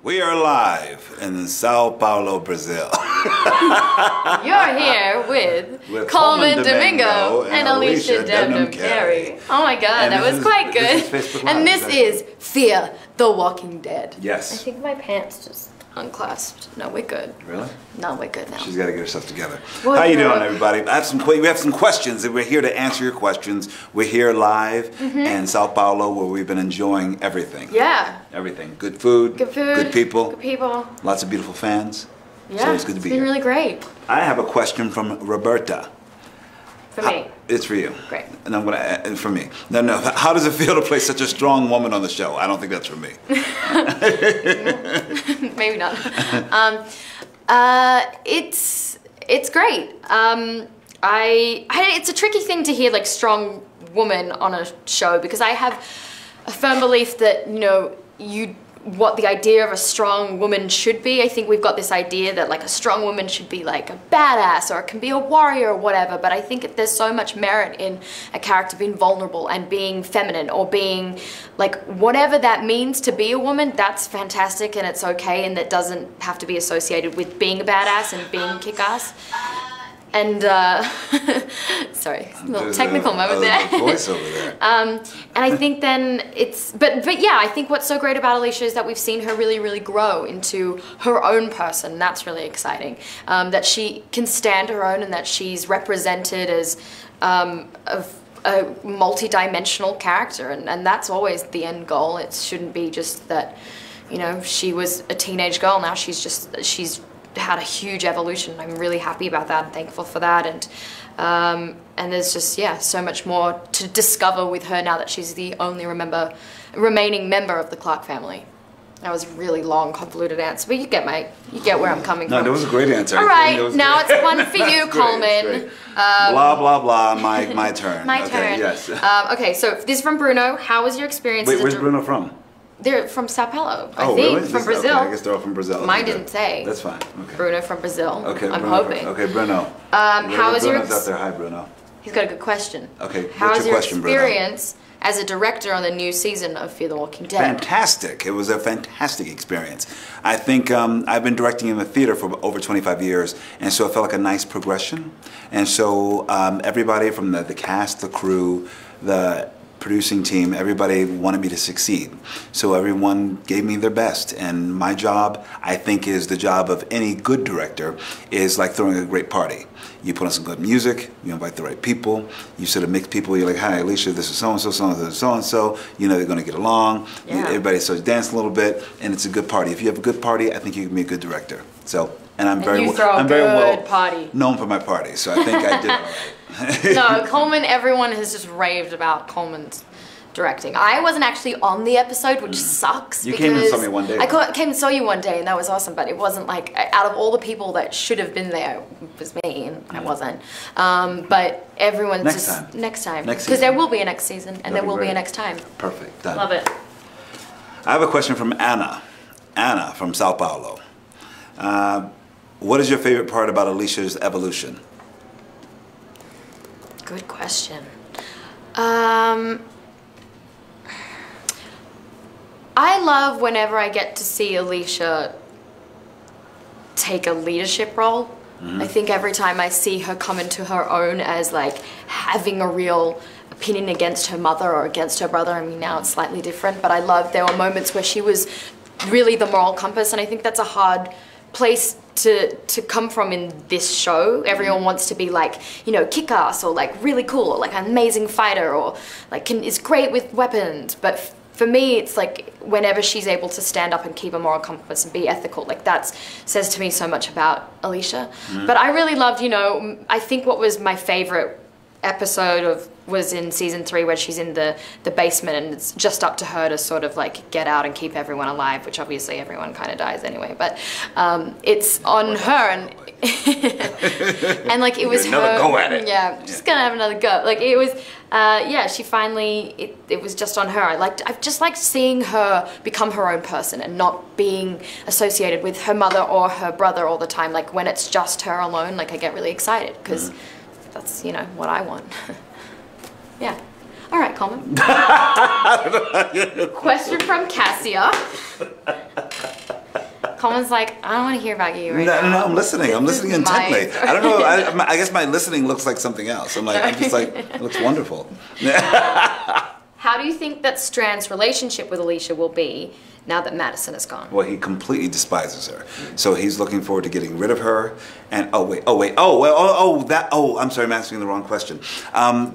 We are live in Sao Paulo, Brazil. You're here with Colman Domingo and Alycia and Colman. Oh my god, that was quite good. And this is Fear the Walking Dead. Yes. I think my pants just unclasped. No, we're good. Really? No, we're good now. She's got to get herself together. What How you doing, everybody? We have some questions, and we're here to answer your questions. We're here live in Sao Paulo, where we've been enjoying everything. Yeah. Everything. Good food. Good food. Good people. Good people. Lots of beautiful fans. Yeah. So it's good to be It's been here. really great. I have a question from Roberta. For me. It's for you. Great. And I'm gonna for me. No. How does it feel to play such a strong woman on the show? I don't think that's for me. Maybe not. It's great. It's a tricky thing to hear, like, strong woman on a show, because I have a firm belief that, you know, what the idea of a strong woman should be. I think we've got this idea that, like, a strong woman should be like a badass, or it can be a warrior or whatever, but I think there's so much merit in a character being vulnerable and being feminine, or being, like, whatever that means to be a woman. That's fantastic, and it's okay, and that doesn't have to be associated with being a badass and being kick-ass. And sorry, a little technical moment there. Voice over there. And I think then but yeah, I think what's so great about Alycia is that we've seen her really grow into her own person. That's really exciting. That she can stand her own, and that she's represented as a multi-dimensional character, and that's always the end goal. It shouldn't be just that, you know, she was a teenage girl, now she's had a huge evolution. I'm really happy about that and thankful for that, and there's just, yeah, so much more to discover with her now that she's the only remaining member of the Clark family. That was a really long, convoluted answer, but you get where I'm coming from. No, that was a great answer. All right, now it's one for you, Colman. Blah blah blah. My turn. My okay, turn. Yes. Okay, so this is from Bruno. How was your experience? Wait, where's Bruno from? They're from Sao Paulo, I think. Really? From Brazil. Okay, I guess they're all from Brazil. Mine didn't say. That's fine. Okay. Bruno from Brazil. Okay, I'm Bruno hoping. Okay, Bruno. How was your Bruno's out there? Hi, Bruno. He's got a good question. Okay, how what's was your your question, Bruno? experience as a director on the new season of Fear the Walking Dead? Fantastic. It was a fantastic experience. I think I've been directing in the theater for over 25 years, and so it felt like a nice progression. And so everybody from the cast, the crew, the producing team, everybody wanted me to succeed. So everyone gave me their best, and my job, I think, is the job of any good director, is like throwing a great party. You put on some good music, you invite the right people, you sort of mix people, you're like, hi Alycia, this is so-and-so, so-and-so, so-and-so, you know they're gonna get along, yeah. Everybody starts dancing a little bit, and it's a good party. If you have a good party, I think you can be a good director. So, and I'm very well party. known for my party, so I think I did all right. No, Colman, everyone has just raved about Colman's directing. I wasn't actually on the episode, which sucks. You came and saw me one day. I came and saw you one day, and that was awesome, but it wasn't like, out of all the people that should have been there, it was me, and I wasn't. But everyone's next time. Because there will be a next season, and there will be a next time. Perfect. Done. Love it. I have a question from Anna. Anna from Sao Paulo. What is your favorite part about Alicia's evolution? Good question. I love whenever I get to see Alycia take a leadership role. I think every time I see her come into her own as, like, having a real opinion against her mother or against her brother. I mean, now it's slightly different, but I love there were moments where she was really the moral compass, and I think that's a hard place to come from in this show. Everyone wants to be, like, you know, kick-ass, or like really cool, or like an amazing fighter, or like is great with weapons. But for me, it's like whenever she's able to stand up and keep a moral compass and be ethical, like that says to me so much about Alycia. But I really loved, you know, I think what was my favorite episode was in season 3, where she's in the basement, and it's just up to her to sort of, like, get out and keep everyone alive, which obviously everyone kind of dies anyway, but it's on her, and and like it was her go at it. Yeah, just gonna have another go. Like it was yeah, she finally, it was just on her. I've just liked seeing her become her own person and not being associated with her mother or her brother all the time. Like when it's just her alone, like I get really excited, because that's, you know, what I want. Yeah. All right, Colman. Question from Cassia. Colman's like, I don't want to hear about you right No, now. no, I'm listening. I'm listening This is my intently. story. I don't know. I guess my listening looks like something else. I'm just like, it looks wonderful. How do you think that Strand's relationship with Alycia will be now that Madison is gone? Well, he completely despises her. So he's looking forward to getting rid of her. And I'm sorry, I'm asking the wrong question.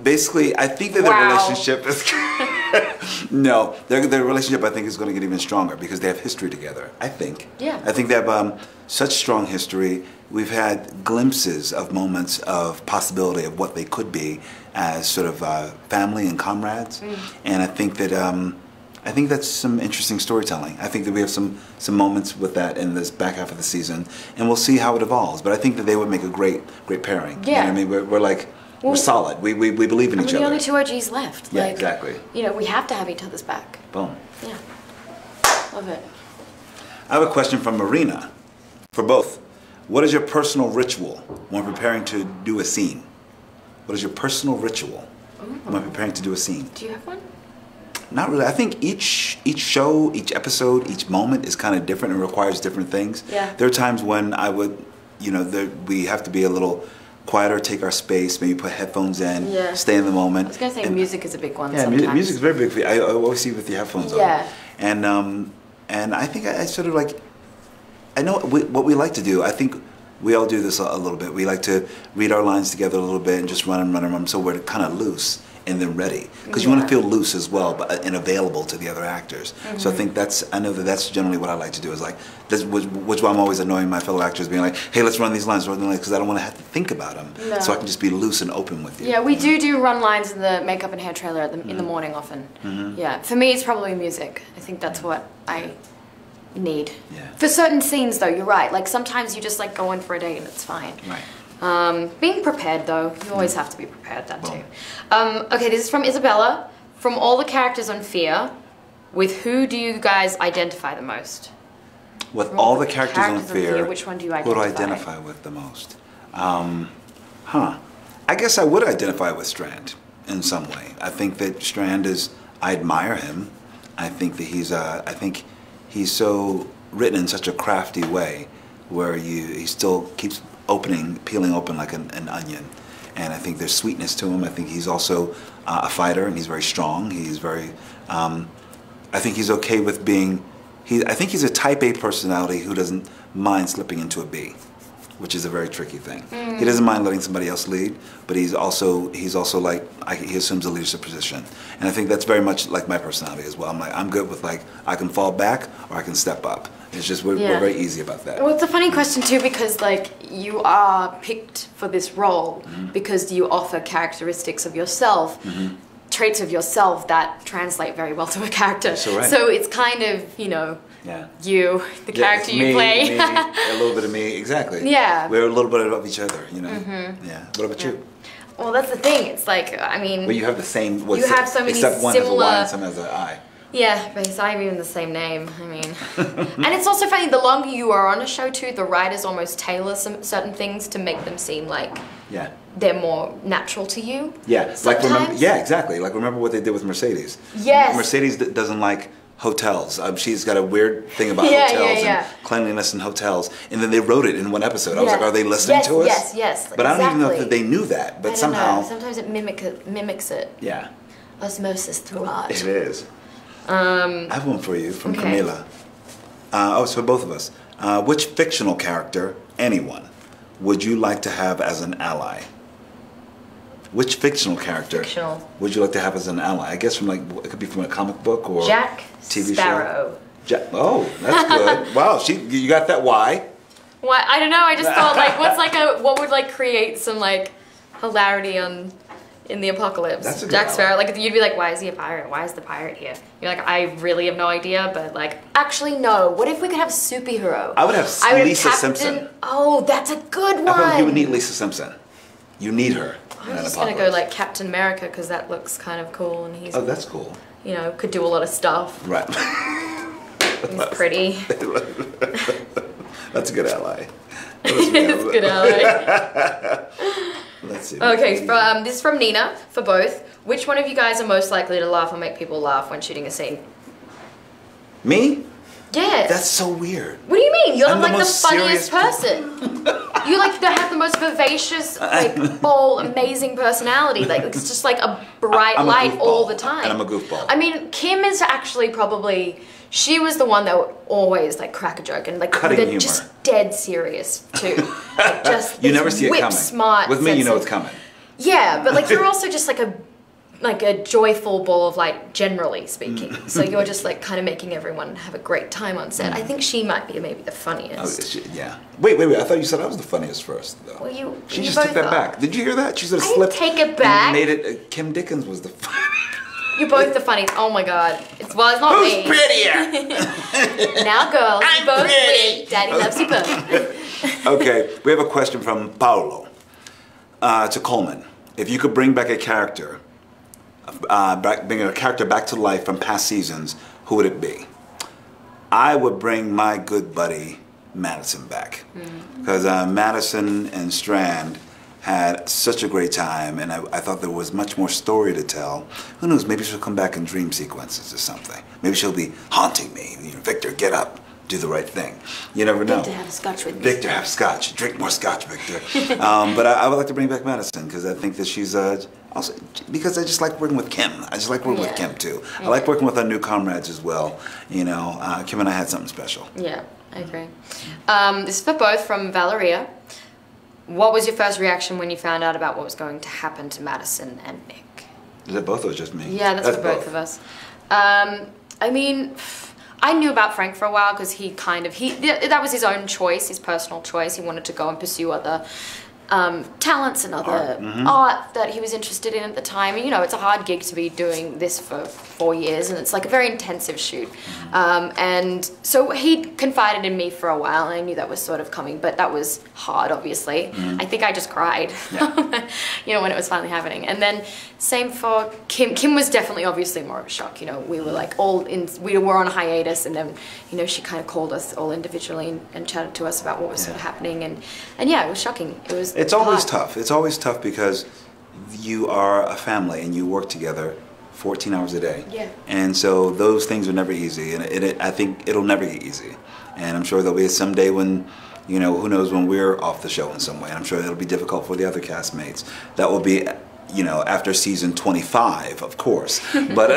Basically, I think that their relationship is no, their relationship I think is going to get even stronger because they have history together. I think. Yeah. I think they have such strong history. We've had glimpses of moments of possibility of what they could be as sort of family and comrades, and I think that. I think that's some interesting storytelling. I think that we have some moments with that in this back half of the season, and we'll see how it evolves. But I think that they would make a great pairing. Yeah. You know what I mean, we're solid. We believe in each We're the other. only two OGs left. Yeah, exactly. You know, we have to have each other's back. Boom. Yeah. Love it. I have a question from Marina, for both. What is your personal ritual when preparing to do a scene? What is your personal ritual when preparing to do a scene? Do you have one? Not really. I think each show, each episode, each moment is kind of different and requires different things. Yeah. There are times when I would, we have to be a little quieter, take our space, maybe put headphones in, stay in the moment. I was going to say music is a big one. Yeah, sometimes. music is very big for you. I always see you with your headphones on. Yeah. And I think I sort of like, I know what we like to do. I think we all do this a little bit. We like to read our lines together a little bit and just run them so we're kind of loose and then ready, because you want to feel loose as well, and available to the other actors. So I think I know that's generally what I like to do. Is like, which why I'm always annoying my fellow actors, being like, hey, let's run these lines, because I don't want to have to think about them. No. So I can just be loose and open with you. Yeah, we do run lines in the makeup and hair trailer in the morning often. Yeah, for me it's probably music. I think that's what I need. Yeah. For certain scenes though, you're right. Like sometimes you just like go in for a date and it's fine. Right. Being prepared though, you always have to be prepared, that too. Okay, this is from Isabella. From all the characters on Fear, with who do you guys identify the most? With all the characters on Fear, which one do you identify? Who do I identify with the most? I guess I would identify with Strand in some way. I think that Strand I admire him. I think that he's so written in such a crafty way where he still keeps peeling open like an onion. And I think there's sweetness to him. I think he's also a fighter, and he's very strong. He's very, I think he's okay with being, I think he's a type A personality who doesn't mind slipping into a B, which is a very tricky thing. He doesn't mind letting somebody else lead, but he's also like, he assumes a leadership position. And I think that's very much like my personality as well. I'm good with like, I can fall back or I can step up. It's just, we're very easy about that. Well, it's a funny question too, because like you are picked for this role because you offer characteristics of yourself, traits of yourself that translate very well to a character. That's right. So it's kind of, the character you play. Me, a little bit of me, exactly. Yeah. We're a little bit of each other, Yeah. What about you? Well, that's the thing. It's like, I mean... Well, you have the same... you have so many except one similar... has a Y and some has an I. Yeah, but it's not even the same name. I mean... And it's also funny, the longer you are on a show too, the writers almost tailor certain things to make them seem like... Yeah. They're more natural to you. Yeah. Sometimes. Exactly. Like, remember what they did with Mercedes. Yes. Mercedes doesn't like hotels. She's got a weird thing about hotels and cleanliness in hotels. And then they wrote it in one episode. I was like, are they listening to us? Yes. But I don't even know if they knew that. But somehow... Sometimes it mimics it. Yeah. Osmosis through art. It is. I have one for you from Camila. So both of us. Which fictional character, anyone, would you like to have as an ally? Which fictional character would you like to have as an ally? I guess it could be from a comic book or Jack TV Sparrow. show. Oh, that's good. Wow, you got that? Why? Why? I don't know. I just thought what would like create some like hilarity in the apocalypse? That's a good Jack Sparrow. ally. Like you'd be like, why is he a pirate? Why is the pirate here? You're like, I really have no idea, but like, actually no. What if we could have a superhero? I would have Lisa Simpson. Oh, that's a good one. I feel like you would need Lisa Simpson. You need her. I was just gonna go like Captain America because that looks kind of cool and he's. Oh, that's cool. Could do a lot of stuff. Right. He's pretty. That's a good ally. It's a good ally. Let's see. Okay, this is from Nina for both. Which one of you guys are most likely to laugh or make people laugh when shooting a scene? Me? Yes. That's so weird. What do you mean? You're I'm like the most funniest serious person. You like have the most vivacious, like bold, amazing personality. Like it's just like a bright I'm a light all goofball, the time. and I'm a goofball. I mean, Kim is actually probably she was the one that would always like crack a joke and like Cutting they're humor. just dead serious too. Like just You never see it whip coming. smart. With me, you know it's coming. Yeah, but like you're also just like a joyful ball of light, generally speaking. So you're just like kind of making everyone have a great time on set. I think she might be maybe the funniest. Yeah. Wait. I thought you said I was the funniest first, though. Well, She you just both took that are. back. Did you hear that? She sort of I slipped. take it back. And made it. Kim Dickens was the funniest. You're both the funniest. Oh my god. It's not Who's me. prettier? Now, girls, I'm you both pretty. win. Daddy loves you both. Okay, we have a question from Paolo to Colman. If you could bring back a character, bring a character back to life from past seasons, who would it be? I would bring my good buddy Madison back, because Madison and Strand had such a great time, and I thought there was much more story to tell. Who knows, maybe she'll come back in dream sequences or something. Maybe she'll be haunting me. You know, Victor, get up, do the right thing. You never know. Victor, have a scotch with me. Victor, have scotch. Drink more scotch, Victor. But I would like to bring back Madison, because I think that she's also, because I just like working with Kim. I just like working with Kim too. I like working with our new comrades as well. You know, Kim and I had something special. Yeah, I agree. This is for both from Valeria. What was your first reaction when you found out about what was going to happen to Madison and Nick? Is that both or just me? Yeah, that's for both of us. I mean, I knew about Frank for a while because that was his own choice, his personal choice. He wanted to go and pursue other talents and other art that he was interested in at the time. And, you know, it's a hard gig to be doing this for 4 years, and it's like a very intensive shoot. And so he confided in me for a while, and I knew that was sort of coming, but that was hard, obviously. I think I just cried, you know, when it was finally happening. And then same for Kim. Kim was definitely obviously more of a shock. You know, we were like we were on hiatus, and then, you know, she kind of called us all individually and chatted to us about what was sort of happening. And yeah, it was shocking. It's always tough. It's always tough because you are a family and you work together 14 hours a day. Yeah. And so those things are never easy, and I think it'll never get easy. And I'm sure there'll be some day when, you know, who knows when we're off the show in some way. And I'm sure it'll be difficult for the other castmates. That will be, you know, after season 25, of course. But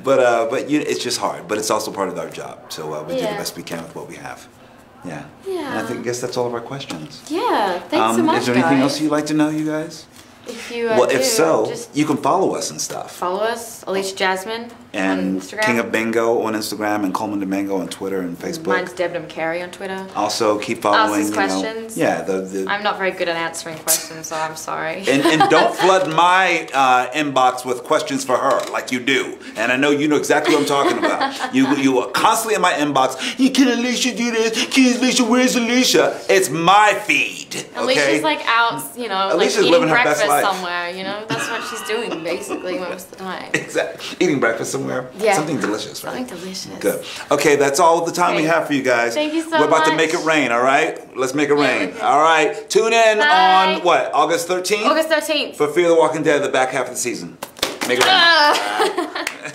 it's just hard. But it's also part of our job. So we do the best we can with what we have. Yeah. Yeah. And I guess that's all of our questions. Yeah. Thanks so much, is there anything guys. else you'd like to know, you guys? If you Well, do, if so, just you can follow us and stuff. follow us, Alycia Jasmine And on Instagram. King of Bingo on Instagram, and Colman de Mango on Twitter and Facebook. Mine's Debnam Carey on Twitter. Also, keep following. Ask us questions. The I'm not very good at answering questions, so I'm sorry. and don't flood my inbox with questions for her like you do. And I know you know exactly what I'm talking about. You are constantly in my inbox. Can Alycia do this? Can Alycia? Where's Alycia? It's my feed. Okay? Alicia's like out, you know, Alicia's like eating living her best breakfast life. somewhere, you know? That's what she's doing basically most of the time. Exactly. Eating breakfast somewhere. Yeah. Something delicious, right? Something delicious. Good. Okay, that's all the time we Great. have for you guys. Thank you so We're about to much. make it rain, all right? Let's make it rain. okay. All right. Tune in Bye. on what? August 13th? August 13th. For Fear the Walking Dead, the back half of the season. Make it rain. Ah.